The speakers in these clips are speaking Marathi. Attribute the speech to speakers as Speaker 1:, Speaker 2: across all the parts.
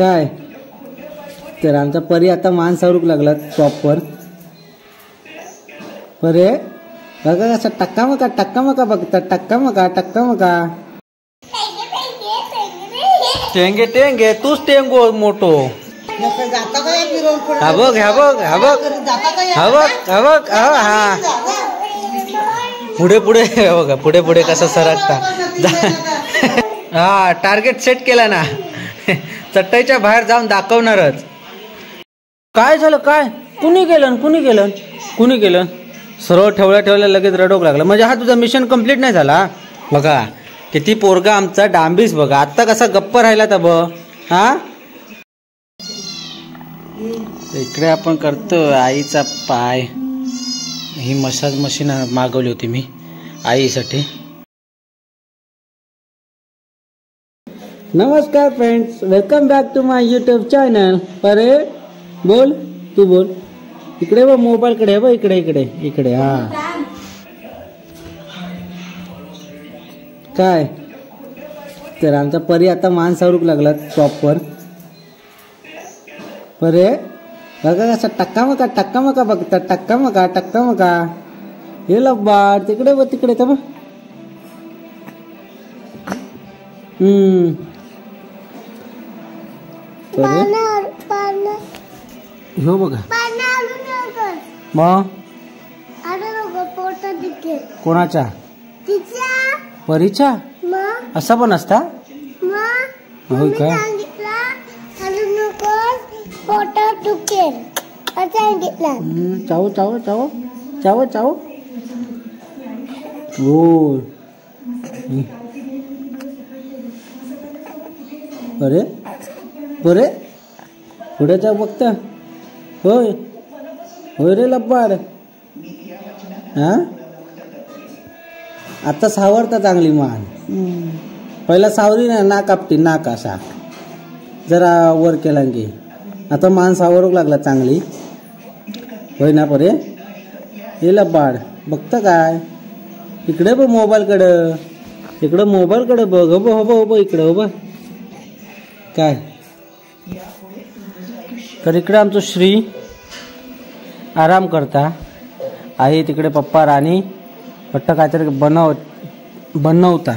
Speaker 1: काय तर आमचा परी आता माणसावरूक लागला प्रॉपर. परे बघा कसा टक्का मका बघता टक्का मका टेंगे टेंगे तूच टेंगो मोठो. हा बघ हा पुढे बघा पुढे कसा सरकता. हा टार्गेट सेट केला ना. चटईच्या बाहेर जाऊन दाखवणारच. काय झालं काय कुणी केलं सरळ ठेवल्या लगेच रडोक लागला. म्हणजे हा तुझा मिशन कंप्लीट नाही झाला. बघा किती पोरगा आमचा डांबीस बघा आता कसा गप्प राहिला तर हा. इकडे आपण करतो आईचा पाय. ही मसाज मशीन मागवली होती मी आईसाठी. नमस्कार friends, welcome back to my YouTube channel. अरे बोल तू बोल. इकडे बघ मोबाईल कडे बघ इकडे हा. काय तर आमचा परी आता माणसावरूक लागला प्रॉपर. परे बघा कसा टक्का मका बघता टक्का मका. हे लब्बाड तिकडे बघ तिकडे तर बघ. हो बघा मग कोणाच्या परीच्या असा पण असता होय का. चाव हो. अरे बरे पुढे जाऊ बघता. होय रे लब्बाड. हा आता सावरता चांगली मान. पहिला सावरी ना नाक आपटी नाक असा जरा वर केला की आता मान सावरूक लागला चांगली. होय ना परे. हे लब्बाड बघता काय इकडे बघ मोबाईल कडे बघ. हो इकडे हो बघ. काय तर इकडे आमचं श्री आराम करता. आई तिकडे पप्पा राणी वाटतं काहीतरी बनवता.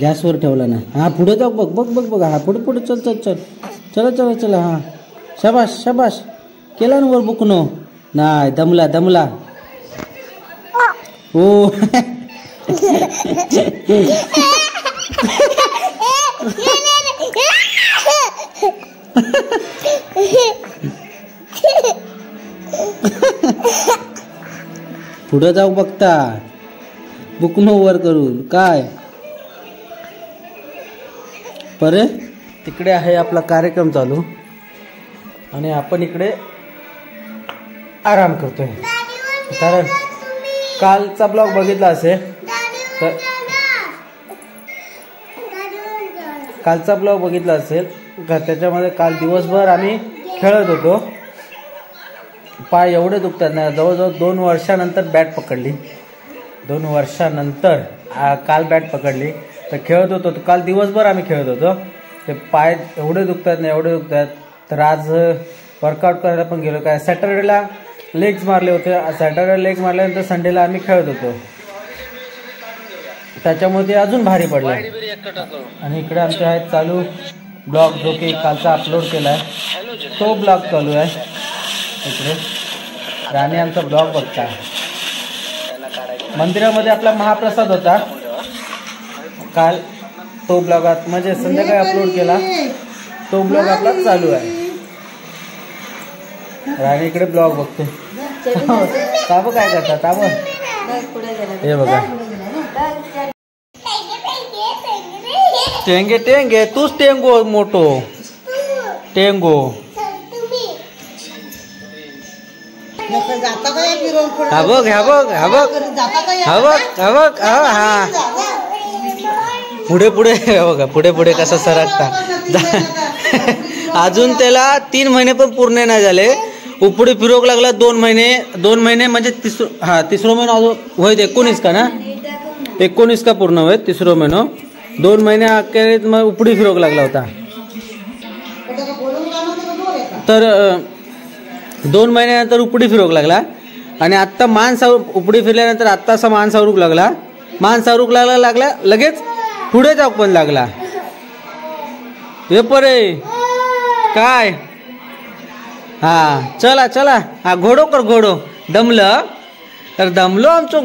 Speaker 1: गॅसवर ठेवला ना. हा पुढे जाऊ बघ. हा पुढे चल हा. शाबाश केला ना वर बुकनो. नाही दमला हो. पुढे जाऊ बघता बुकनो वर करून. काय परे तिकडे आहे आपला कार्यक्रम चालू आणि आपण इकडे आराम करतोय. कारण कालचा ब्लॉग बघितला असेल तर त्याच्यामध्ये काल दिवसभर आम्ही खेळत होतो. पाय एवढे दुखतात ना. जवळजवळ 2 वर्षानंतर बॅट पकडली. 2 वर्षानंतर काल बॅट पकडली तर खेळत होतो. काल दिवसभर आम्ही खेळत होतो. ते पाय एवढे दुखतात. तर आज वर्कआउट करायला पण गेलो. काय सॅटर्डेला लेग्स मारले होते. सॅटर्डे लेग मारल्यानंतर संडेला आम्ही खेळत होतो. त्याच्यामुळे ते अजून भारी पडलं. आणि इकडे आमचे आहेत चालू ब्लॉग जो की कालचा अपलोड केला आहे तो ब्लॉग चालू आहे. इकडे राणी आमचा ब्लॉग बघता. मंदिरामध्ये आपला महाप्रसाद होता काल. तो ब्लॉग म्हणजे संध्याकाळी अपलोड केला. तो ब्लॉग आपला चालू आहे. राणी इकडे ब्लॉग बघते. ताबो काय करता ताबो. हे बघा टेंगे तूच टेंगो मोठो टेंगो. हा बघ हा पुढे बघा पुढे कसा सरकता. अजून त्याला 3 महिने पण पूर्ण नाही झाले. उपडी फिरोक लागला 2 महिने म्हणजे तिसरो महिना अजून होय. 19 का ना 19 का पूर्ण होय तिसरो महिनो. 2 महिने अखेरीत मग उपडी फिरोक लागला होता. तर 2 महिन्यानंतर उपडी फिरोक लागला आणि आत्ता उपडी फिरल्यानंतर आत्ता असा मान सावरूक लागला. मान सावरूक लागला लगेच पुढे जाऊ पण लागला. हे परे काय हा चला चला हा घोडो कर घोडो दमलं तर दमलो आमचो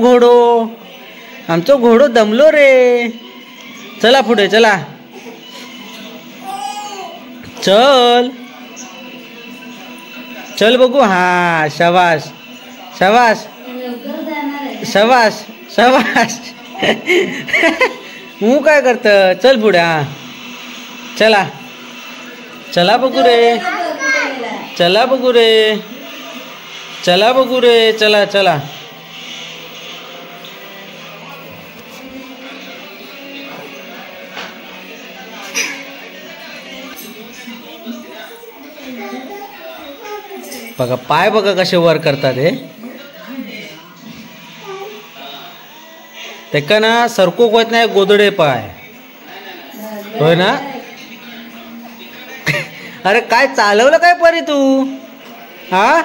Speaker 1: घोडो दमलो रे. चला पुढे चला चल चल बघू. हा शाबास शाबास शाबास शाबास. तू काय करत चल पुढे. हा चला चला बघू रे चला बघू रे चला बघू रे चला चला. बघा पाय बघा कसे वर करतात हे. ते का ना सरकोक होत नाही गोदडे पाय होय ना. अरे काय चालवलं काय परे तू. हा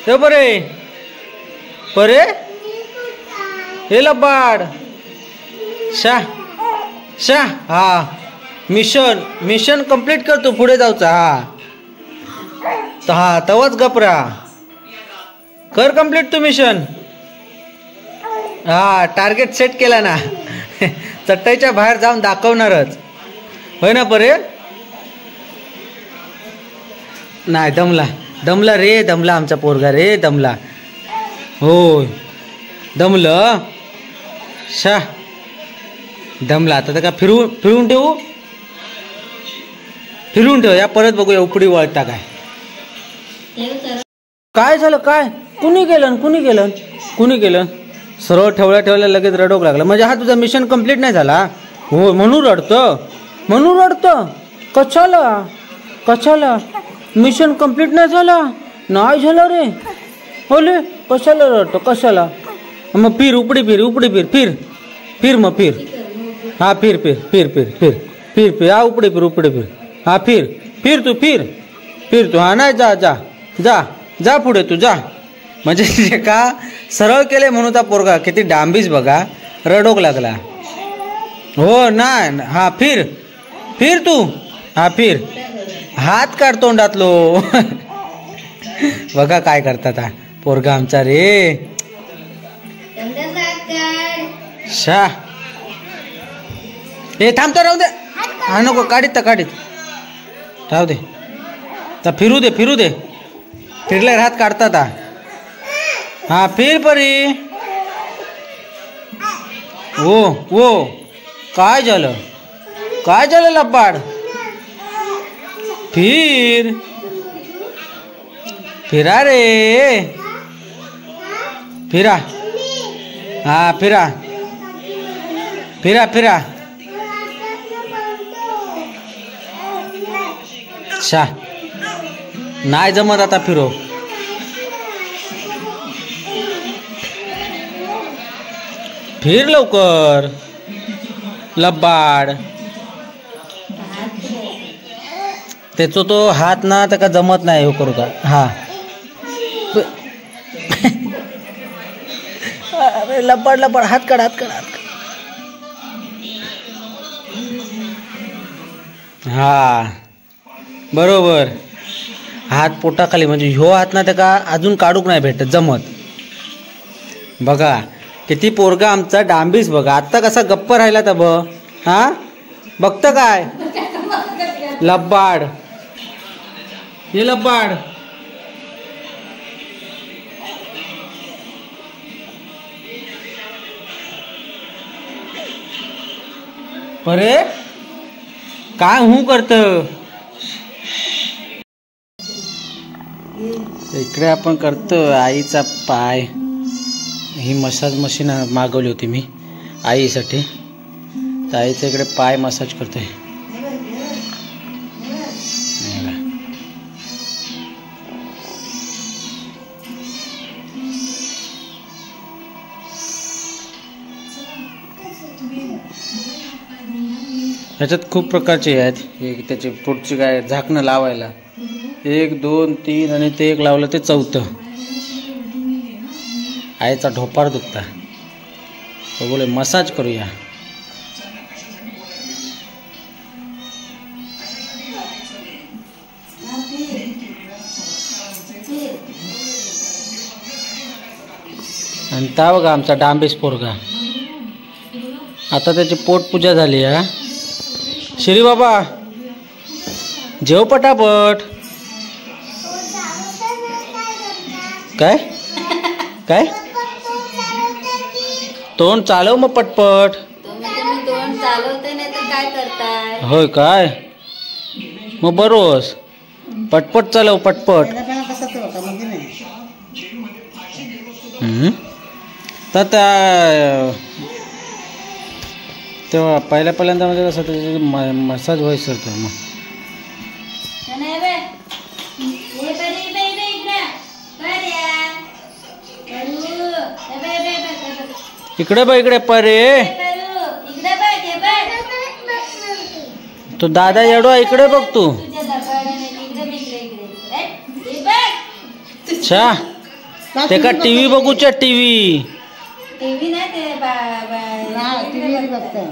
Speaker 1: हे परे परे हे लबाड शा शा. हा मिशन कंप्लीट करतो पुढे जाऊचा. हा तवच गपरा कर कंप्लीट तू मिशन. हा टार्गेट सेट केला ना. चटईच्या बाहेर जाऊन दाखवणारच होय ना परे. नाही दमला रे दमला आमचा पोरगा रे दमला. होय दमलं शा दमला. आता का फिरून ठेवू या परत बघूया उपडी वळता काय झालं काय कुणी केलं सरळ ठेवल्या लगेच रडोक लागला. म्हणजे हा तुझा मिशन कंप्लीट नाही झाला. हो म्हणून रडतं कशाला मिशन कंप्लीट नाही झाला रे. होले कशाला रडतो कशाला. मग फिर उपडी फिर मग फिर. हा फिर हा उपडी फिर. हा फिर तू हा नाही जा पुढे तू जा. म्हणजे का सरळ केले म्हणून त्या पोरगा किती डांबीस बघा रडोक लागला. हो नाही हा फिर तू. हा फिर हात काढ तोंडातलो. बघा काय करतात हा पोरगा आमचा रे. शा हे थांबतो राहू दे. हा नको काढीत राहू दे तर फिरू दे फिरले हात काढतात. हा फिर परी. ओ काय झालं लब्बाड. फिरा रे फिरा. हा फिरा शा नाही जमत आता फिरो. फिर लवकर लब्बाड. त्याचा तो हात ना त्याका जमत नाही हो करू का. हा अरे लब्बाड हात काढ. हा बरोबर हात पोटाखाली म्हणजे ह्यो हात ना त्याका अजून काढूक नाही भेटत जमत. बघा किती पोरगा आमचा डांबीस बघा. आत्ता कसा गप्प राहिला तर हा बघतं काय लब्बाड. हे लब्बाड परे काय हू करत. इकडे आपण करतो आईचा पाय. ही मसाज मशीन मागवली होती मी आईसाठी. तर आईचा इकडे पाय मसाज करतोय. ह्याच्यात खूप प्रकारचे आहेत. त्याची पुढची काय झाकणं लावायला 1 2 3 आणि ते एक लावलं ते चौथं. आईचा ढोपार दुखता तो बोले मसाज करूया. आणि ता बघा आमचा डांबेस पोरगा. आता त्याची पोटपूजा झाली. हा श्री बाबा जेव पटापट. काय काय तोंड चालव मग पटपट.
Speaker 2: तोंड चालवते नाही तर काय करताय.
Speaker 1: होय काय मग बरोस पटपट चालव पटपट. तर तेव्हा पहिल्यांदा म्हणजे कसं त्याची मसाज व्हायचं होतं. मग इकडे बघ इकडे परे तो दादा एवढा इकडे बघ तू. अच्छा ते का टीव्ही बघूच्या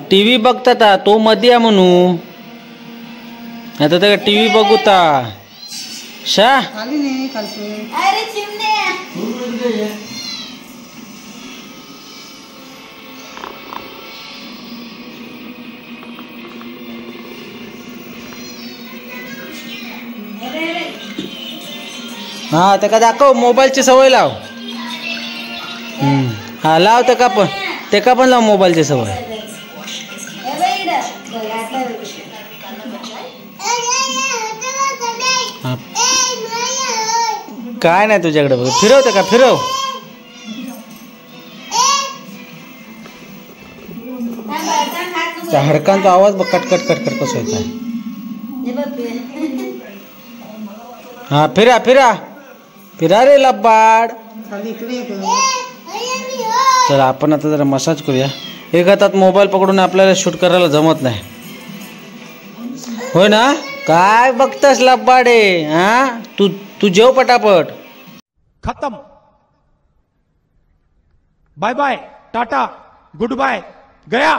Speaker 1: टीव्ही बघतात तो मध्ये आहे म्हणू. आता ते टीव्ही बघूता शा. हा ते का दाखव मोबाईलची सवय लाव. हा लाव ते का पण लाव मोबाईलची सवय. काय नाही तुझ्याकडे बघ. फिरवते का फिरव. त्या हडकांचा आवाज बघ कटकट कटकट कसं येत आहे. हा फिरा फिरा फिरा रे लब्बाड. तर आपण आता जरा मसाज करूया. एक हातात मोबाईल पकडून आपल्याला शूट करायला जमत नाही. होय ना. काय बघतास लब्बाडे. हा तू जेव पटापट.
Speaker 3: खत्म. Bye bye tata goodbye गया.